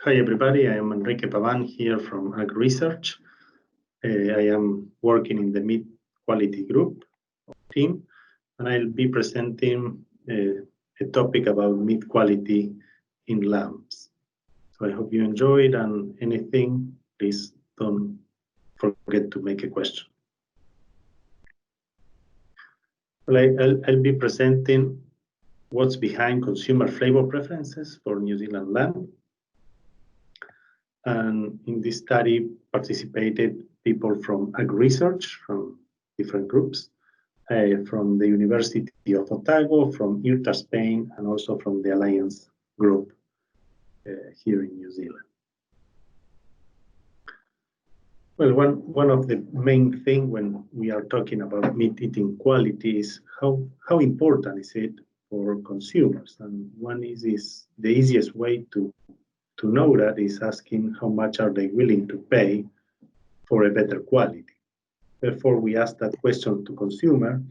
Hi everybody, I am Enrique Pavan here from AgResearch. I am working in the meat quality group team, and I'll be presenting a topic about meat quality in lambs. So I hope you enjoyed, and anything, please don't forget to make a question. Well, I'll be presenting what's behind consumer flavor preferences for New Zealand lamb. And in this study participated people from AgResearch, from different groups, from the University of Otago, from IRTA Spain, and also from the Alliance group here in New Zealand. Well, one of the main things when we are talking about meat eating quality is how important is it for consumers. And one is the easiest way to know that is asking how much are they willing to pay for a better quality. Therefore, we ask that question to consumer,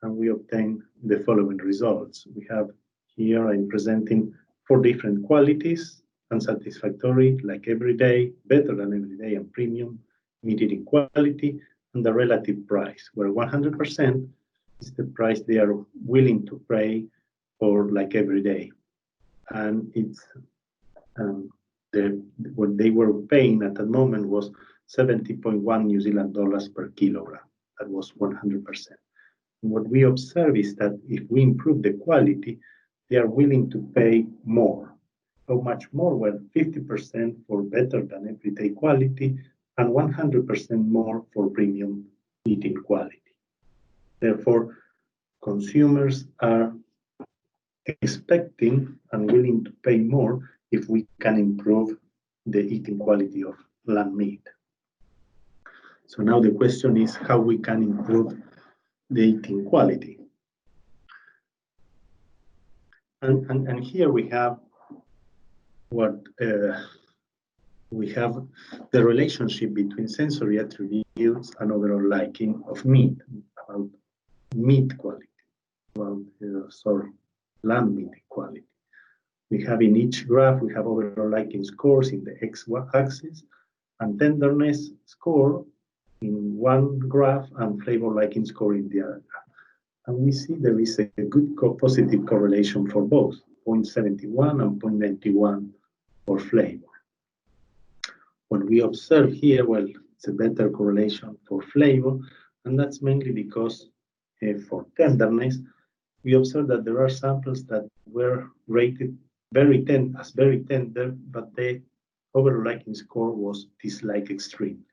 and we obtain the following results. We have here, I'm presenting 4 different qualities: unsatisfactory, like everyday, better than everyday, and premium, meat eating quality, and the relative price, where 100% is the price they are willing to pay for like everyday. And it's what they were paying at that moment was 70.1 New Zealand dollars per kilogram. That was 100%. And what we observe is that if we improve the quality, they are willing to pay more. How much more? Well, 50% for better than everyday quality and 100% more for premium eating quality. Therefore, consumers are expecting and willing to pay more if we can improve the eating quality of lamb meat. So now the question is how we can improve the eating quality. And here we have what we have the relationship between sensory attributes and overall liking of meat, about meat quality, about lamb meat quality. We have in each graph, we have overall liking scores in the x-axis and tenderness score in one graph and flavor liking score in the other graph. And we see there is a good positive correlation for both, 0.71 and 0.91 for flavor. What we observe here, well, it's a better correlation for flavor, and that's mainly because for tenderness, we observe that there are samples that were rated very tender, but the overall liking score was dislike extreme.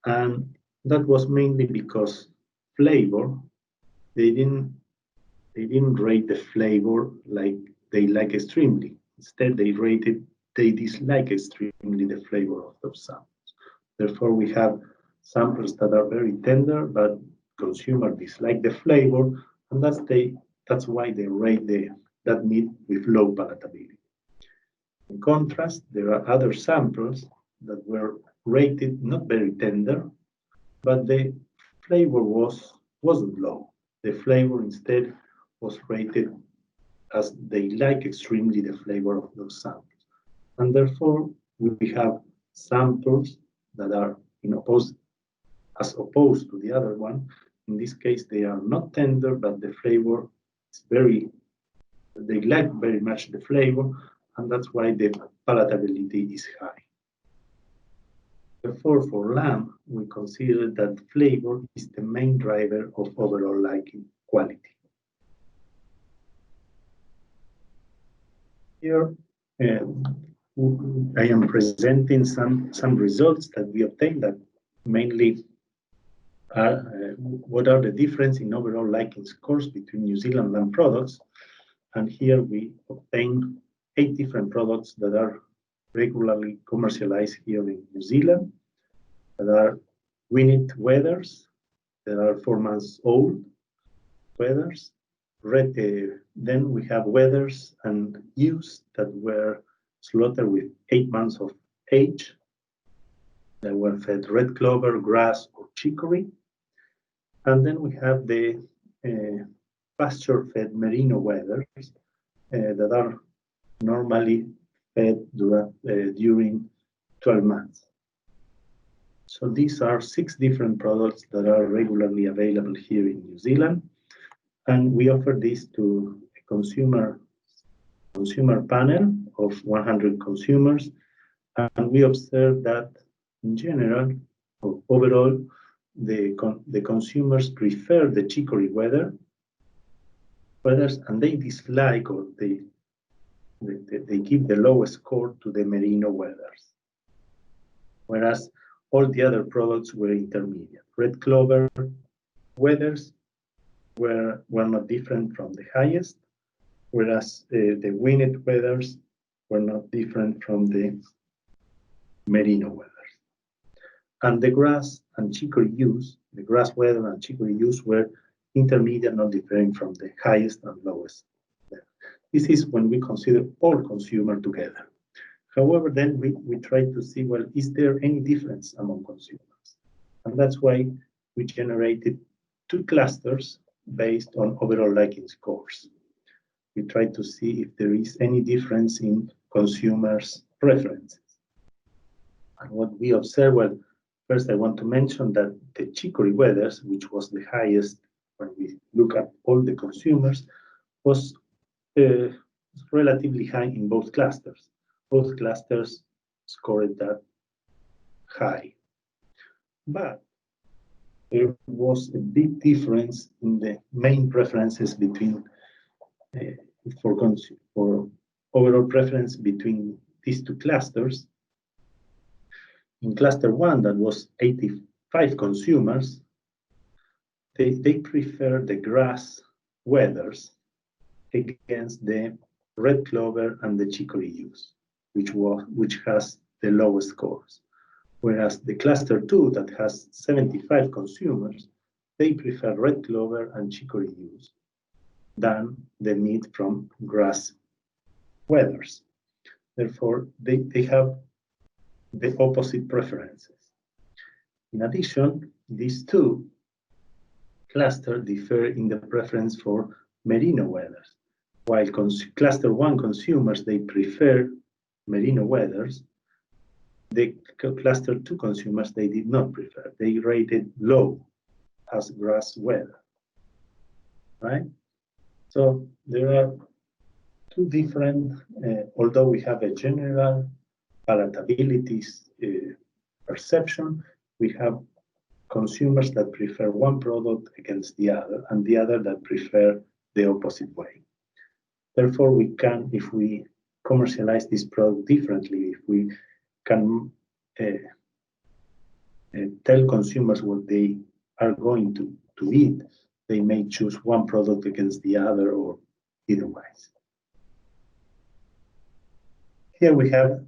And that was mainly because flavor, they didn't rate the flavor like they like extremely. Instead, they dislike extremely the flavor of those samples. Therefore, we have samples that are very tender, but consumers dislike the flavor, and that's why they rate that meat with low palatability. In contrast, there are other samples that were rated not very tender, but the flavor wasn't low. The flavor instead was rated as they like extremely the flavor of those samples. And therefore, we have samples that are as opposed to the other one. In this case, they are not tender, but the flavor is they like very much the flavor, and that's why the palatability is high. Therefore, for lamb, we consider that flavor is the main driver of overall liking quality. Here, I am presenting some results that we obtained that mainly what are the difference in overall liking scores between New Zealand lamb products. And here we obtain 8 different products that are regularly commercialized here in New Zealand. There are weaned wethers, there are 4 months old wethers. Then we have wethers and ewes that were slaughtered with 8 months of age. They were fed red clover, grass, or chicory. And then we have the pasture-fed merino wethers that are normally fed during 12 months. So these are 6 different products that are regularly available here in New Zealand. And we offer this to a consumer panel of 100 consumers. And we observe that in general, or overall, the consumers prefer the chicory weathers, and they dislike, or they give the lowest score to the merino weathers. Whereas all the other products were intermediate. Red clover weathers were not different from the highest, whereas the winged weathers were not different from the merino weathers. And the grass and chicory use, the grass weather and chicory use were intermediate, not differing from the highest and lowest. This is when we consider all consumers together. However, then we try to see, well, is there any difference among consumers? And that's why we generated 2 clusters based on overall liking scores. We try to see if there is any difference in consumers' preferences. And what we observe, well, first I want to mention that the chicory weathers, which was the highest when we look at all the consumers, was relatively high in both clusters. Both clusters scored that high. But there was a big difference in the main preferences between, for overall preference between these 2 clusters. In cluster 1, that was 85 consumers, they prefer the grass weathers against the red clover and the chicory use, which has the lowest scores. Whereas the cluster 2, that has 75 consumers, they prefer red clover and chicory use than the meat from grass weathers. Therefore, they have the opposite preferences. In addition, these 2 clusters differ in the preference for merino weathers. While cluster 1 consumers, they prefer merino weathers, the cluster 2 consumers, they did not prefer. They rated low as grass weather, right? So there are 2 different, although we have a general palatability perception, we have consumers that prefer one product against the other, and the other that prefer the opposite way. Therefore, we can, if we commercialize this product differently, if we can tell consumers what they are going to eat, they may choose one product against the other or otherwise. Here we have,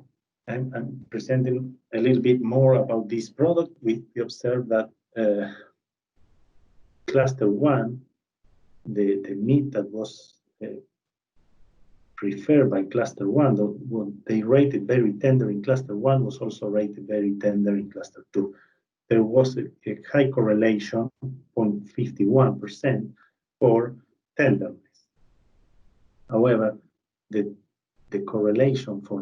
I'm presenting a little bit more about this product. We observe that cluster 1, the meat that was preferred by cluster 1, what they rated very tender in cluster 1 was also rated very tender in cluster 2. There was a high correlation, 0.51%, for tenderness. However, the correlation for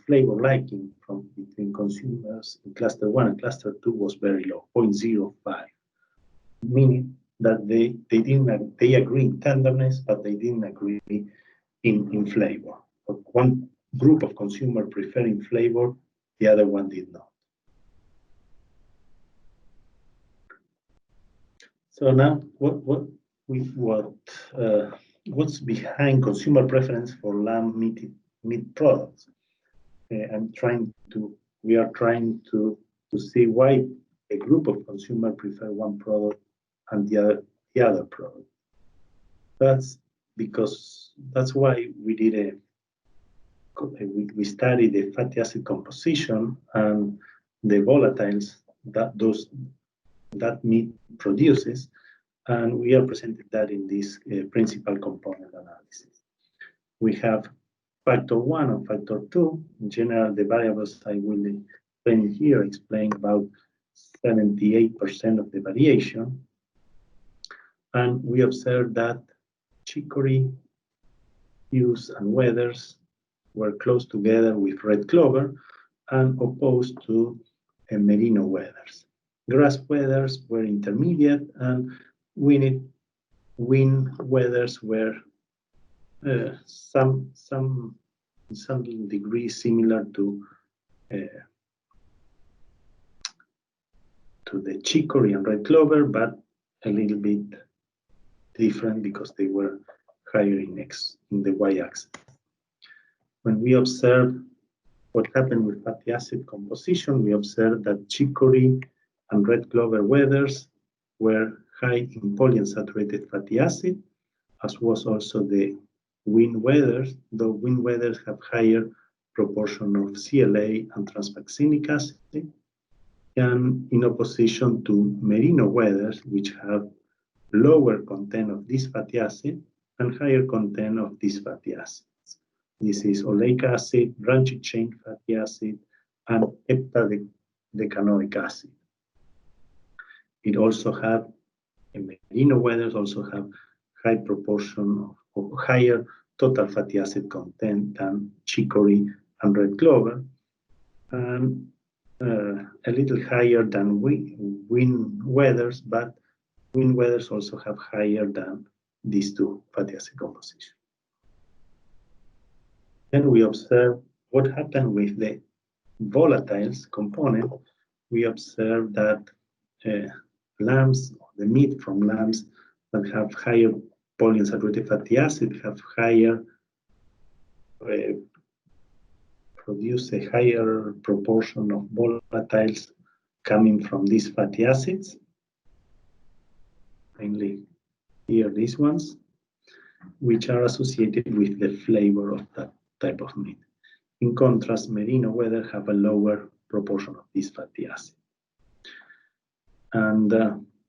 flavor liking between consumers in cluster 1 and cluster 2 was very low, 0.05, meaning that they agree in tenderness, but they didn't agree in flavor. But one group of consumers preferring flavor, the other one did not. So now, what's behind consumer preference for lamb meat products? We are trying to see why a group of consumers prefer one product and the other product. That's why we studied the fatty acid composition and the volatiles that meat produces, and we are presenting that in this principal component analysis. We have factor 1 and factor 2. In general, the variables I will explain here explain about 78% of the variation. And we observe that chicory use and weathers were close together with red clover and opposed to merino wethers. Grass wethers were intermediate, and wing wethers were some degree similar to the chicory and red clover, but a little bit different because they were higher in the y-axis. When we observe what happened with fatty acid composition, we observed that chicory and red clover wethers were high in polyunsaturated fatty acid, as was also the wing wethers, though wing wethers have higher proportion of CLA and transvaccinic acid, and in opposition to merino wethers, which have lower content of this fatty acid and higher content of these fatty acids. This is oleic acid, branched chain fatty acid, and heptadecanoic acid. It also have, merino wethers also have high proportion of higher total fatty acid content than chicory and red clover, and a little higher than wing wethers, but wing wethers also have higher than these two fatty acid composition. Then we observe what happened with the volatiles component. We observe that lambs, the meat from lambs that have higher polyunsaturated fatty acid have higher, produce a higher proportion of volatiles coming from these fatty acids, mainly here these ones, which are associated with the flavor of that type of meat. In contrast, merino wethers have a lower proportion of this fatty acid. And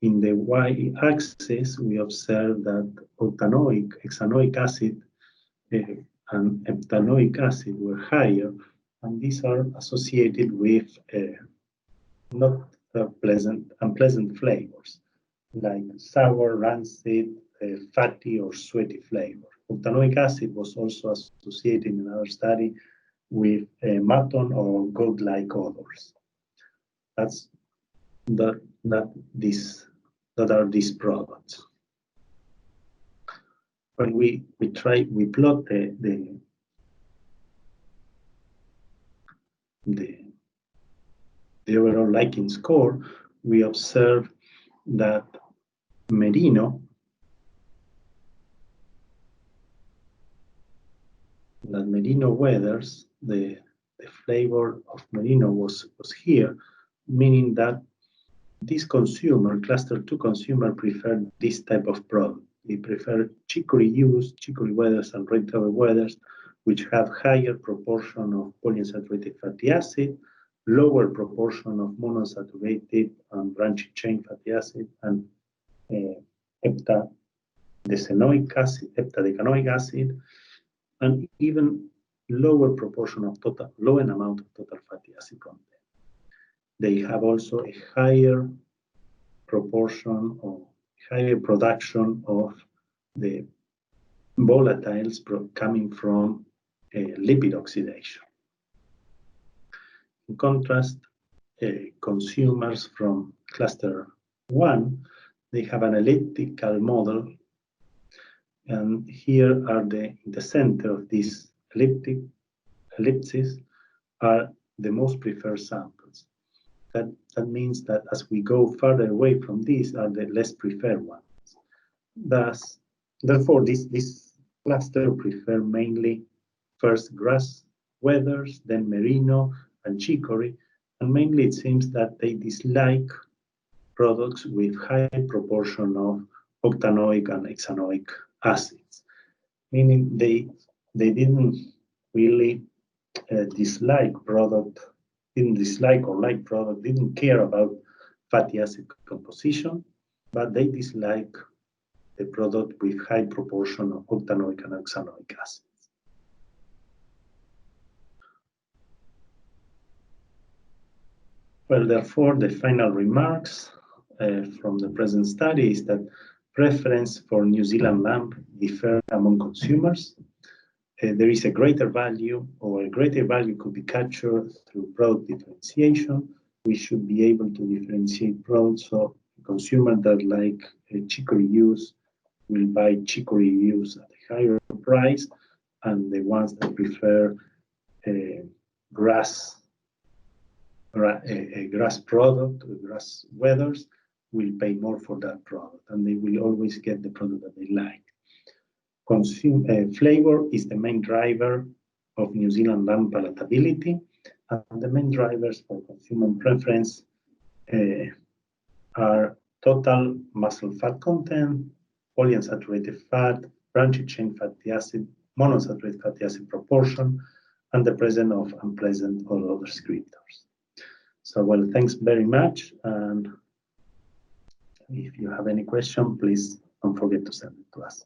in the y-axis, we observe that octanoic, hexanoic acid and heptanoic acid were higher, and these are associated with not unpleasant flavors, like sour, rancid, fatty, or sweaty flavor. Octanoic acid was also associated in another study with mutton or goat-like odors. That are these products. When we plot the overall liking score, we observe that merino wethers, the flavor of merino was here, meaning that this consumer, cluster 2 consumer, preferred this type of product. They prefer chicory wethers and red clover wethers, which have higher proportion of polyunsaturated fatty acid, lower proportion of monounsaturated and branched chain fatty acid, and heptadecanoic acid, and even lower proportion of low amount of total fatty acid content. They have also a higher proportion or higher production of the volatiles coming from lipid oxidation. In contrast, consumers from cluster 1, they have an elliptical model, and here are in the center of this ellipses are the most preferred samples. That means that as we go further away from these are the less preferred ones. Therefore, this cluster prefer mainly first grass wethers, then merino and chicory, and mainly it seems that they dislike products with high proportion of octanoic and hexanoic acids, meaning they didn't really dislike or like product, didn't care about fatty acid composition, but they dislike the product with high proportion of octanoic and hexanoic acids. Well, therefore, the final remarks from the present study is that preference for New Zealand lamb differ among consumers. there is a greater value, or a greater value could be captured through product differentiation. We should be able to differentiate products, so a consumer that like chicory juice will buy chicory juice at a higher price, and the ones that prefer a grass product, grass weathers, will pay more for that product, and they will always get the product that they like. Flavor is the main driver of New Zealand lamb palatability, and the main drivers for consumer preference are total muscle fat content, polyunsaturated fat, branched chain fatty acid, monounsaturated fatty acid proportion, and the presence of unpleasant or other descriptors. So, well, thanks very much. And if you have any question, please don't forget to send it to us.